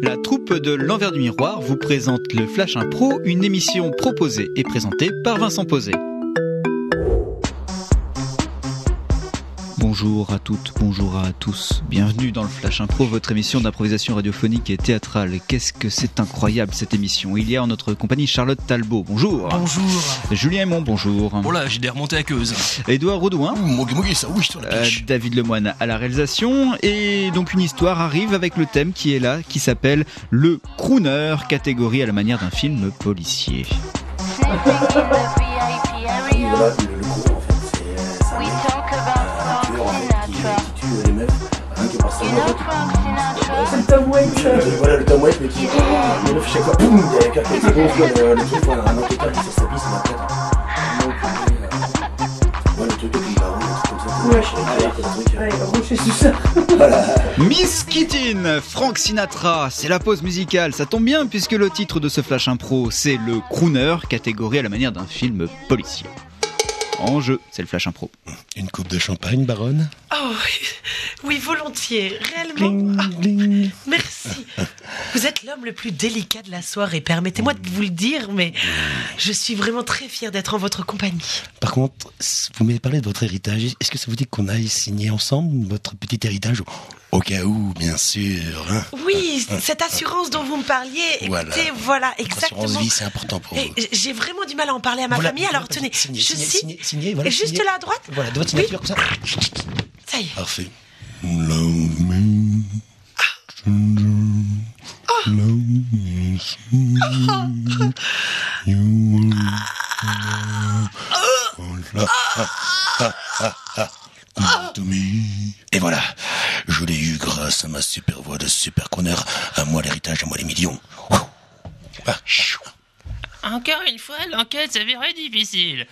La troupe de l'Envers du Miroir vous présente le Flash Impro, une émission proposée et présentée par Vincent Posé. Bonjour à toutes, bonjour à tous. Bienvenue dans le Flash Impro, votre émission d'improvisation radiophonique et théâtrale. Qu'est-ce que c'est incroyable cette émission. Il y a en notre compagnie Charlotte Talbot, bonjour. Bonjour. Julien Aymon, bonjour. Oh là, j'ai des remontées aqueuses. Édouard Rodouin. Ça oui, sur la pêche. David Lemoine à la réalisation. Et donc une histoire arrive avec le thème qui est là, qui s'appelle le crooner, catégorie à la manière d'un film policier. C'est le Tom Waits. Voilà le Tom Waits, mais qui le meuf chaque fois, boum, il y a quelqu'un qui gonfle le truc, voilà, un enquêteur qui sur sa piste, et après, ouais, le truc avec les barons, un truc comme ça. Ouais, accroché sous ça. Voilà. Miss Keating, Frank Sinatra, c'est la pause musicale, ça tombe bien puisque le titre de ce Flash Impro c'est le crooner, catégorie à la manière d'un film policier. En jeu, c'est le Flash Impro. Une coupe de champagne, baronne? Oh, oui, volontiers, réellement. Bling, bling. Merci. Vous êtes l'homme le plus délicat de la soirée, permettez-moi de vous le dire, mais je suis vraiment très fière d'être en votre compagnie. Par contre, vous m'avez parlé de votre héritage. Est-ce que ça vous dit qu'on aille signer ensemble votre petit héritage? Au cas où, bien sûr. Hein? Oui, cette assurance dont vous me parliez, écoutez, voilà, exactement. L'assurance vie, c'est important pour vous. J'ai vraiment du mal à en parler à ma famille, alors tenez, signez, voilà. Et juste là à droite. Voilà, de votre signature, comme ça. Ça y est. Parfait. Love me. Love me. You to me. Et voilà, je l'ai eu grâce à ma super voix de super crooner. À moi l'héritage, à moi les millions. Encore une fois, l'enquête s'avérait difficile.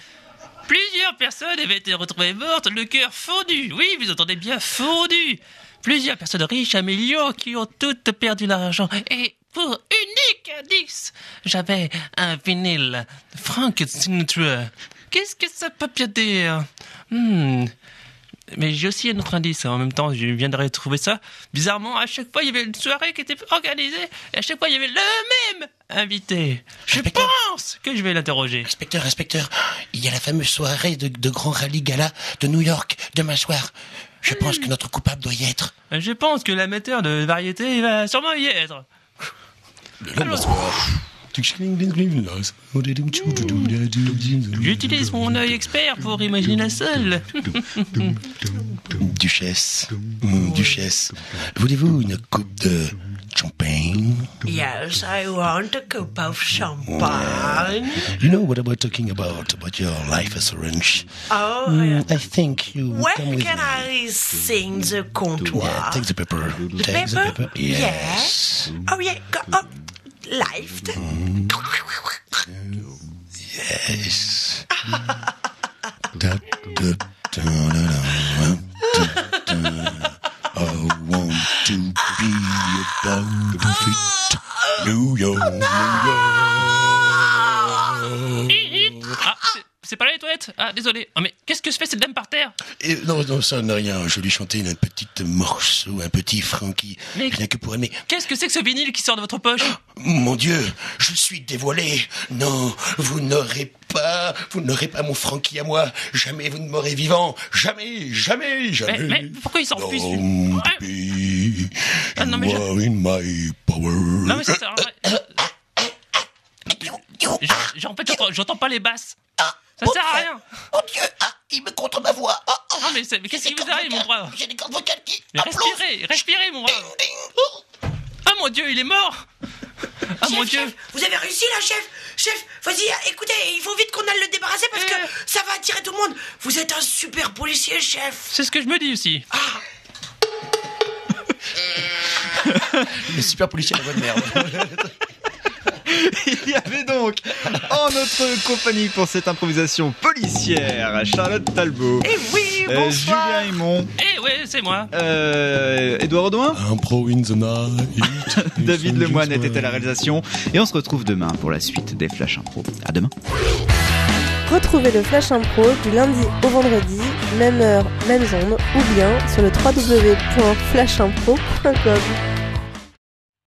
Plusieurs personnes avaient été retrouvées mortes, le cœur fondu. Oui, vous entendez bien, fondu. Plusieurs personnes riches à millions qui ont toutes perdu l'argent. Et pour unique indice, j'avais un vinyle Frank Sinatra. Qu'est-ce que ça peut bien dire? Mais j'ai aussi un autre indice. En même temps, je viens de retrouver ça. Bizarrement, à chaque fois, il y avait une soirée qui était organisée. Et à chaque fois, il y avait le même invité. Je pense que je vais l'interroger. Inspecteur, il y a la fameuse soirée de grand rallye gala de New York demain soir. Je pense que notre coupable doit y être. Je pense que l'amateur de variété va sûrement y être. J'utilise mon œil expert pour imaginer la salle. Duchesse, voulez-vous une coupe de champagne? Yes, I want a cup of champagne. You know what I'm talking about your life assurance. Oh, yeah. I think you Where come with can me. I sing the comptoir? Yeah, take the paper. The paper? Yes. Oh, yeah. Life. Yes. I want to be about it. New York. Ah, c'est pas là les toilettes? Ah, désolé. Oh, mais qu'est-ce que se fait cette dame par terre? Non, ça n'a rien. Je lui chantais un petit morceau, un petit Frankie. Mais rien que pour aimer. Qu'est-ce que c'est que ce vinyle qui sort de votre poche? Mon Dieu, je suis dévoilé. Non, vous n'aurez pas mon Frankie à moi. Jamais vous ne m'aurez vivant. Jamais. Mais pourquoi il sort plus? Non, mais in my power. Non, mais ça sert à rien. En fait, j'entends pas les basses. Ça sert à rien. Mon Dieu, il me contre ma voix. Non, mais qu'est-ce qui vous arrive, mon brave? J'ai des cordes vocales qui Respirez, mon brave. Ah, mon Dieu, il est mort. Ah, mon Dieu. Chef, vous avez réussi là, chef? Chef, vas-y, écoutez, il faut vite qu'on aille le débarrasser parce que ça va attirer tout le monde. Vous êtes un super policier, chef. C'est ce que je me dis aussi. Le super policier, la bonne merde. Il y avait donc en notre compagnie pour cette improvisation policière Charlotte Talbot. Eh oui, bonsoir. Julien Aymon. Eh ouais, c'est moi. Édouard Audouin. Impro in the night. David Lemoine était à la réalisation. Et on se retrouve demain pour la suite des Flash Impro. À demain. Retrouvez le Flash Impro du lundi au vendredi, même heure, même onde, ou bien sur le www.flashimpro.com.